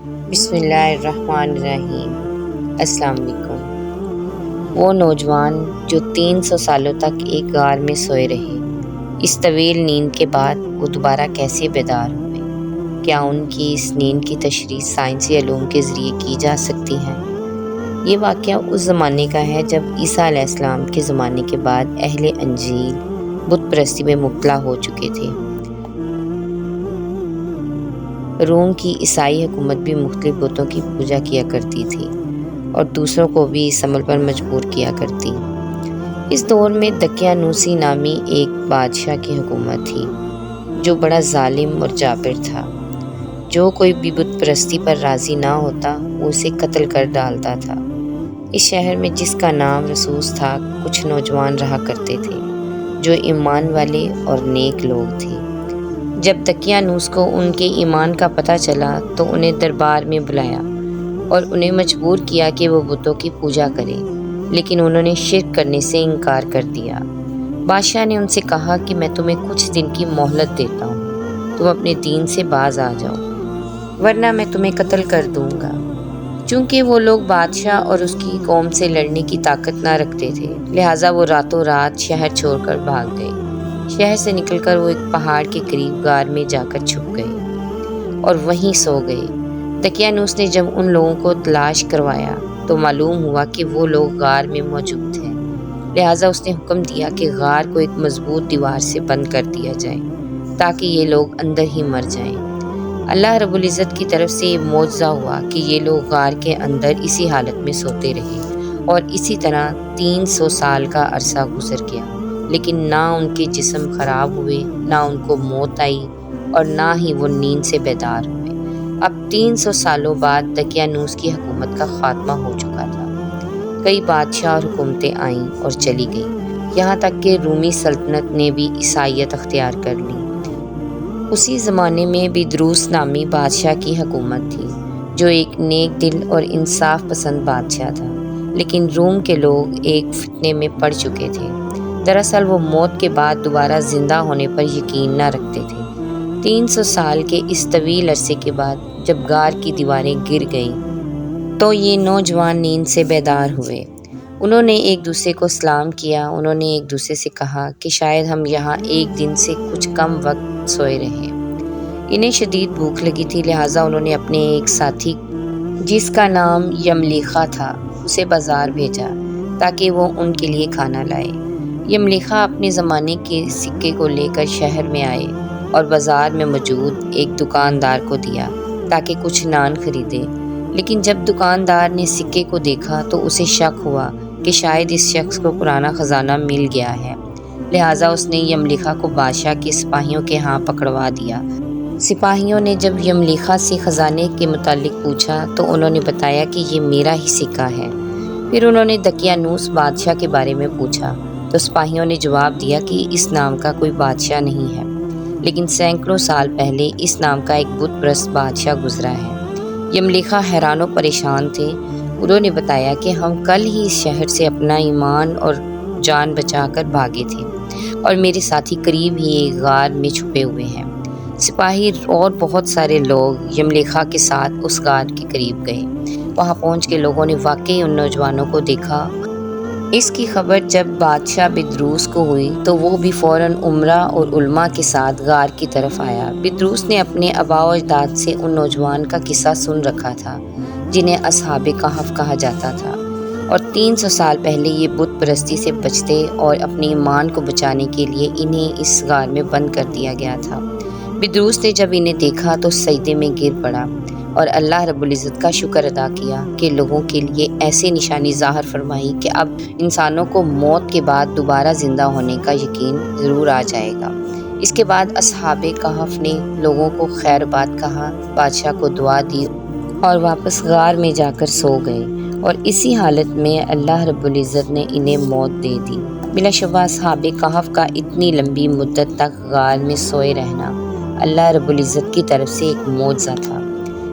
بسم اللہ الرحمن الرحیم۔ السلام علیکم۔ وہ نوجوان جو 300 سالوں تک ایک غار میں سوئے رہے، اس طویل نیند کے بعد وہ دوبارہ کیسے بیدار ہوئے؟ کیا ان کی اس نیند کی تشریح سائنسی علوم کے ذریعے کی جا سکتی ہے؟ یہ واقعہ اس زمانے کا ہے جب عیسیٰ علیہ السلام کے زمانے کے بعد اہل انجیل بت پرستی میں مبتلا ہو چکے تھے۔ روم کی عیسائی حکومت بھی مختلف بتوں کی پوجا کیا کرتی تھی اور دوسروں کو بھی اس عمل پر مجبور کیا کرتی۔ اس دور میں دقیانوسی نامی ایک بادشاہ کی حکومت تھی جو بڑا ظالم اور جابر تھا۔ جو کوئی بھی بت پرستی پر راضی نہ ہوتا وہ اسے قتل کر ڈالتا تھا۔ اس شہر میں جس کا نام رسوس تھا، کچھ نوجوان رہا کرتے تھے جو ایمان والے اور نیک لوگ تھے۔ جب دقیانوس کو ان کے ایمان کا پتہ چلا تو انہیں دربار میں بلایا اور انہیں مجبور کیا کہ وہ بتوں کی پوجا کریں، لیکن انہوں نے شرک کرنے سے انکار کر دیا۔ بادشاہ نے ان سے کہا کہ میں تمہیں کچھ دن کی مہلت دیتا ہوں، تم اپنے دین سے باز آ جاؤ ورنہ میں تمہیں قتل کر دوں گا۔ چونکہ وہ لوگ بادشاہ اور اس کی قوم سے لڑنے کی طاقت نہ رکھتے تھے، لہٰذا وہ راتوں رات شہر چھوڑ کر بھاگ گئے۔ شہر سے نکل کر وہ ایک پہاڑ کے قریب غار میں جا کر چھپ گئے اور وہیں سو گئے۔ دقیانوس نے جب ان لوگوں کو تلاش کروایا تو معلوم ہوا کہ وہ لوگ غار میں موجود ہیں، لہٰذا اس نے حکم دیا کہ غار کو ایک مضبوط دیوار سے بند کر دیا جائے تاکہ یہ لوگ اندر ہی مر جائیں۔ اللہ رب العزت کی طرف سے یہ معجزہ ہوا کہ یہ لوگ غار کے اندر اسی حالت میں سوتے رہے اور اسی طرح 300 سال کا عرصہ گزر گیا، لیکن نہ ان کے جسم خراب ہوئے، نہ ان کو موت آئی اور نہ ہی وہ نیند سے بیدار ہوئے۔ اب 300 سالوں بعد دقیانوس کی حکومت کا خاتمہ ہو چکا تھا۔ کئی بادشاہ اور حکومتیں آئیں اور چلی گئیں، یہاں تک کہ رومی سلطنت نے بھی عیسائیت اختیار کر لی۔ اسی زمانے میں بدروس نامی بادشاہ کی حکومت تھی جو ایک نیک دل اور انصاف پسند بادشاہ تھا، لیکن روم کے لوگ ایک فتنے میں پڑ چکے تھے۔ دراصل وہ موت کے بعد دوبارہ زندہ ہونے پر یقین نہ رکھتے تھے۔ 300 سال کے اس طویل عرصے کے بعد جب غار کی دیواریں گر گئیں تو یہ نوجوان نیند سے بیدار ہوئے۔ انہوں نے ایک دوسرے کو سلام کیا۔ انہوں نے ایک دوسرے سے کہا کہ شاید ہم یہاں ایک دن سے کچھ کم وقت سوئے رہے۔ انہیں شدید بھوک لگی تھی، لہٰذا انہوں نے اپنے ایک ساتھی جس کا نام یملیخا تھا اسے بازار بھیجا تاکہ وہ ان کے لیے کھانا لائے۔ یملیخا اپنے زمانے کے سکے کو لے کر شہر میں آئے اور بازار میں موجود ایک دکاندار کو دیا تاکہ کچھ نان خریدے، لیکن جب دکاندار نے سکے کو دیکھا تو اسے شک ہوا کہ شاید اس شخص کو پرانا خزانہ مل گیا ہے، لہٰذا اس نے یملیخا کو بادشاہ کے سپاہیوں کے ہاں پکڑوا دیا۔ سپاہیوں نے جب یملیخا سے خزانے کے متعلق پوچھا تو انہوں نے بتایا کہ یہ میرا ہی سکہ ہے۔ پھر انہوں نے دقیانوس بادشاہ کے بارے میں پوچھا تو سپاہیوں نے جواب دیا کہ اس نام کا کوئی بادشاہ نہیں ہے، لیکن سینکڑوں سال پہلے اس نام کا ایک بت پرست بادشاہ گزرا ہے۔ یملیخا حیران و پریشان تھے۔ انہوں نے بتایا کہ ہم کل ہی اس شہر سے اپنا ایمان اور جان بچا کر بھاگے تھے اور میرے ساتھی قریب ہی ایک غار میں چھپے ہوئے ہیں۔ سپاہی اور بہت سارے لوگ یملیخا کے ساتھ اس غار کے قریب گئے۔ وہاں پہنچ کے لوگوں نے واقعی ان نوجوانوں کو دیکھا۔ اس کی خبر جب بادشاہ بدروس کو ہوئی تو وہ بھی فوراً امراء اور علماء کے ساتھ غار کی طرف آیا۔ بدروس نے اپنے آباء و اجداد سے ان نوجوان کا قصہ سن رکھا تھا جنہیں اصحاب کہف کہا جاتا تھا، اور 300 سال پہلے یہ بت پرستی سے بچتے اور اپنے ایمان کو بچانے کے لیے انہیں اس غار میں بند کر دیا گیا تھا۔ بدروس نے جب انہیں دیکھا تو سجدے میں گر پڑا اور اللہ رب العزت کا شکر ادا کیا کہ لوگوں کے لیے ایسے نشانی ظاہر فرمائی کہ اب انسانوں کو موت کے بعد دوبارہ زندہ ہونے کا یقین ضرور آ جائے گا۔ اس کے بعد اصحاب کہف نے لوگوں کو خیر بات کہا، بادشاہ کو دعا دی اور واپس غار میں جا کر سو گئے، اور اسی حالت میں اللہ رب العزت نے انہیں موت دے دی۔ بلا شبہ اصحاب کہف کا اتنی لمبی مدت تک غار میں سوئے رہنا اللہ رب العزت کی طرف سے ایک معجزہ تھا،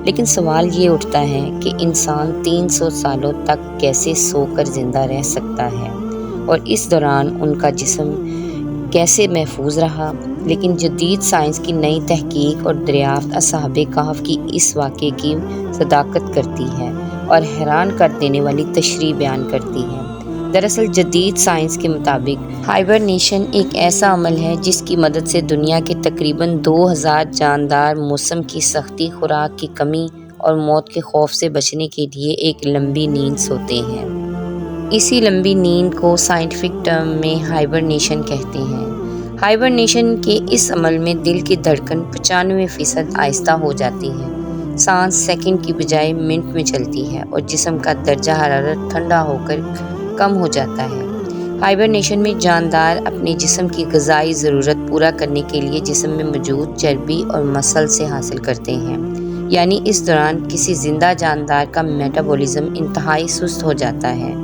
لیکن سوال یہ اٹھتا ہے کہ انسان 300 سالوں تک کیسے سو کر زندہ رہ سکتا ہے اور اس دوران ان کا جسم کیسے محفوظ رہا، لیکن جدید سائنس کی نئی تحقیق اور دریافت اصحاب کہف کی اس واقعے کی صداقت کرتی ہے اور حیران کر دینے والی تشریح بیان کرتی ہے۔ دراصل جدید سائنس کے مطابق ہائبرنیشن ایک ایسا عمل ہے جس کی مدد سے دنیا کے تقریباً 2000 جاندار موسم کی سختی، خوراک کی کمی اور موت کے خوف سے بچنے کے لیے ایک لمبی نیند سوتے ہیں۔ اسی لمبی نیند کو سائنٹیفک ٹرم میں ہائبرنیشن کہتے ہیں۔ ہائبرنیشن کے اس عمل میں دل کی دھڑکن 95% آہستہ ہو جاتی ہے، سانس سیکنڈ کی بجائے منٹ میں چلتی ہے اور جسم کا درجہ حرارت ٹھنڈا ہو کر کم ہو جاتا ہے۔ ہائبرنیشن میں جاندار اپنے جسم کی غذائی ضرورت پورا کرنے کے لیے جسم میں موجود چربی اور مسل سے حاصل کرتے ہیں، یعنی اس دوران کسی زندہ جاندار کا میٹابولزم انتہائی سست ہو جاتا ہے۔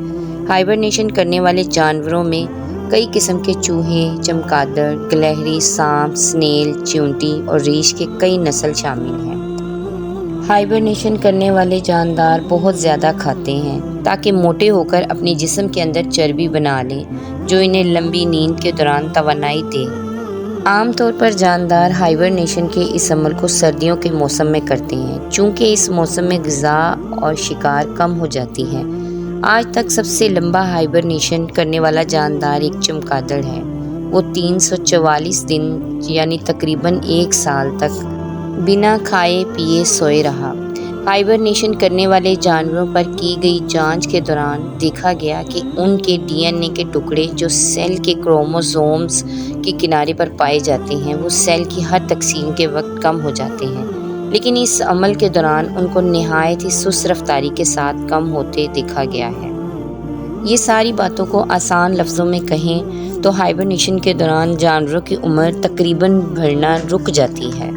ہائبرنیشن کرنے والے جانوروں میں کئی قسم کے چوہے، چمگادڑ، گلہری، سانپ، سنیل، چیونٹی اور ریچھ کے کئی نسل شامل ہیں۔ ہائبرنیشن کرنے والے جاندار بہت زیادہ کھاتے ہیں تاکہ موٹے ہو کر اپنے جسم کے اندر چربی بنا لیں جو انہیں لمبی نیند کے دوران توانائی دے۔ عام طور پر جاندار ہائبرنیشن کے اس عمل کو سردیوں کے موسم میں کرتے ہیں، چونکہ اس موسم میں غذا اور شکار کم ہو جاتی ہے۔ آج تک سب سے لمبا ہائبرنیشن کرنے والا جاندار ایک چمگادڑ ہے۔ وہ 344 دن یعنی تقریباً 1 سال تک بنا کھائے پیے سوئے رہا۔ ہائبرنیشن کرنے والے جانوروں پر کی گئی جانچ کے دوران دیکھا گیا کہ ان کے ڈی این اے کے ٹکڑے جو سیل کے کروموسومز کے کنارے پر پائے جاتے ہیں وہ سیل کی ہر تقسیم کے وقت کم ہو جاتے ہیں، لیکن اس عمل کے دوران ان کو نہایت ہی سست رفتاری کے ساتھ کم ہوتے دیکھا گیا ہے۔ یہ ساری باتوں کو آسان لفظوں میں کہیں تو ہائبرنیشن کے دوران جانوروں کی عمر تقریباً بڑھنا رک جاتی ہے۔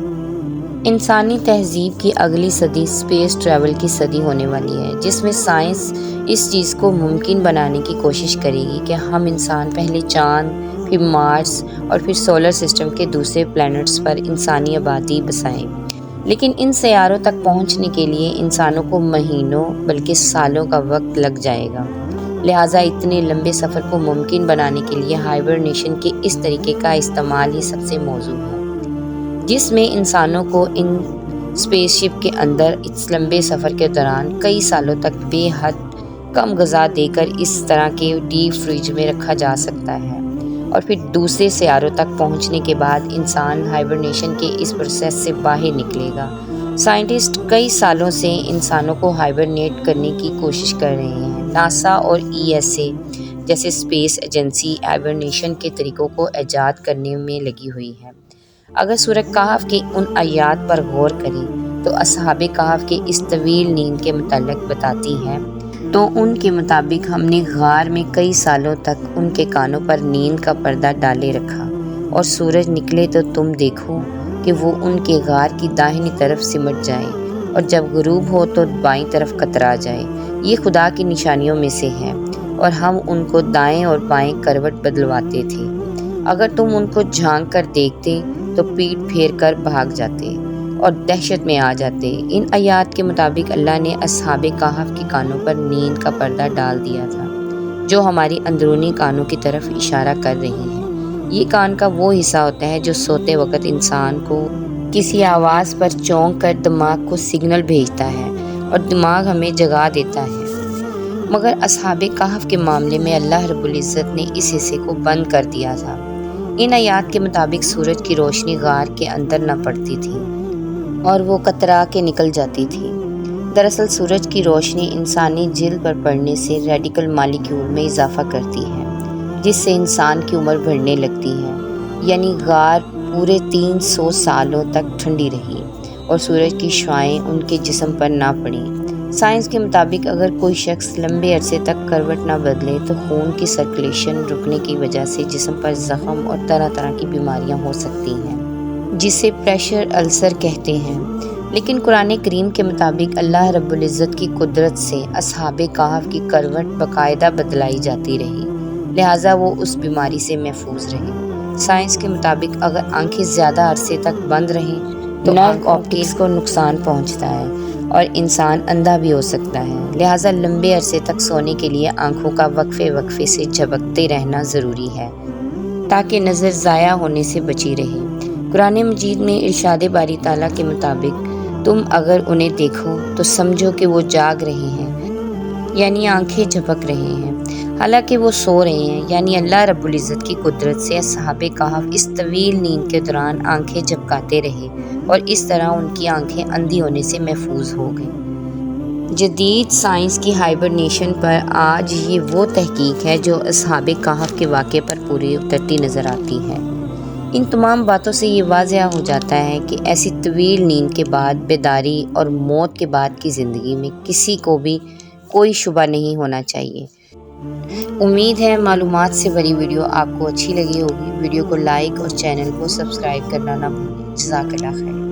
انسانی تہذیب کی اگلی صدی اسپیس ٹریول کی صدی ہونے والی ہے، جس میں سائنس اس چیز کو ممکن بنانے کی کوشش کرے گی کہ ہم انسان پہلے چاند، پھر مارس اور پھر سولر سسٹم کے دوسرے پلانٹس پر انسانی آبادی بسائیں۔ لیکن ان سیاروں تک پہنچنے کے لیے انسانوں کو مہینوں بلکہ سالوں کا وقت لگ جائے گا۔ لہٰذا اتنے لمبے سفر کو ممکن بنانے کے لیے ہائبرنیشن کے اس طریقے کا استعمال ہی سب سے موزوں ہے، جس میں انسانوں کو ان اسپیس شپ کے اندر اس لمبے سفر کے دوران کئی سالوں تک بے حد کم غذا دے کر اس طرح کے ڈیپ فریج میں رکھا جا سکتا ہے، اور پھر دوسرے سیاروں تک پہنچنے کے بعد انسان ہائبرنیشن کے اس پروسیس سے باہر نکلے گا۔ سائنٹسٹ کئی سالوں سے انسانوں کو ہائبرنیٹ کرنے کی کوشش کر رہے ہیں۔ ناسا اور ای ایس اے جیسے اسپیس ایجنسی ہائبرنیشن کے طریقوں کو ایجاد کرنے میں لگی ہوئی ہے۔ اگر سورۃ کہف کے ان آیات پر غور کریں تو اصحاب کہف کے اس طویل نیند کے متعلق بتاتی ہے، تو ان کے مطابق ہم نے غار میں کئی سالوں تک ان کے کانوں پر نیند کا پردہ ڈالے رکھا، اور سورج نکلے تو تم دیکھو کہ وہ ان کے غار کی داہنی طرف سمٹ جائے اور جب غروب ہو تو بائیں طرف کترا جائے۔ یہ خدا کی نشانیوں میں سے ہے، اور ہم ان کو دائیں اور بائیں کروٹ بدلواتے تھے۔ اگر تم ان کو جھانک کر دیکھتے تو پیٹھ پھیر کر بھاگ جاتے اور دہشت میں آ جاتے۔ ان آیات کے مطابق اللہ نے اصحاب کہف کے کانوں پر نیند کا پردہ ڈال دیا تھا، جو ہماری اندرونی کانوں کی طرف اشارہ کر رہی ہے۔ یہ کان کا وہ حصہ ہوتا ہے جو سوتے وقت انسان کو کسی آواز پر چونک کر دماغ کو سگنل بھیجتا ہے اور دماغ ہمیں جگا دیتا ہے۔ مگر اصحاب کہف کے معاملے میں اللہ رب العزت نے اس حصے کو بند کر دیا تھا۔ ان آیات کے مطابق سورج کی روشنی غار کے اندر نہ پڑتی تھی اور وہ کترا کے نکل جاتی تھی۔ دراصل سورج کی روشنی انسانی جلد پر پڑنے سے ریڈیکل مالیکیول میں اضافہ کرتی ہے، جس سے انسان کی عمر بڑھنے لگتی ہے، یعنی غار پورے 300 سالوں تک ٹھنڈی رہی اور سورج کی شعاعیں ان کے جسم پر نہ پڑیں۔ سائنس کے مطابق اگر کوئی شخص لمبے عرصے تک کروٹ نہ بدلے تو خون کی سرکولیشن رکنے کی وجہ سے جسم پر زخم اور طرح طرح کی بیماریاں ہو سکتی ہیں، جسے پریشر السر کہتے ہیں۔ لیکن قرآن کریم کے مطابق اللہ رب العزت کی قدرت سے اصحاب کہف کی کروٹ باقاعدہ بدلائی جاتی رہی، لہٰذا وہ اس بیماری سے محفوظ رہے۔ سائنس کے مطابق اگر آنکھیں زیادہ عرصے تک بند رہیں تو نرو آپٹکس کو نقصان پہنچتا ہے اور انسان اندھا بھی ہو سکتا ہے، لہٰذا لمبے عرصے تک سونے کے لیے آنکھوں کا وقفے وقفے سے جھپکتے رہنا ضروری ہے۔ تاکہ نظر ضائع ہونے سے بچی رہے۔ قرآن مجید میں ارشاد باری تعالیٰ کے مطابق تم اگر انہیں دیکھو تو سمجھو کہ وہ جاگ رہے ہیں، یعنی آنکھیں جھپک رہے ہیں، حالانکہ وہ سو رہے ہیں۔ یعنی اللہ رب العزت کی قدرت سے اصحاب کہف اس طویل نیند کے دوران آنکھیں جھپکاتے رہے اور اس طرح ان کی آنکھیں اندھی ہونے سے محفوظ ہو گئیں۔ جدید سائنس کی ہائبرنیشن پر آج یہ وہ تحقیق ہے جو اصحاب کہف کے واقعے پر پوری اترتی نظر آتی ہے۔ ان تمام باتوں سے یہ واضح ہو جاتا ہے کہ ایسی طویل نیند کے بعد بیداری اور موت کے بعد کی زندگی میں کسی کو بھی کوئی شبہ نہیں ہونا چاہیے۔ امید ہے معلومات سے بھری ویڈیو آپ کو اچھی لگی ہوگی۔ ویڈیو کو لائک اور چینل کو سبسکرائب کرنا نہ بھولیں۔ جزاک اللہ خیر۔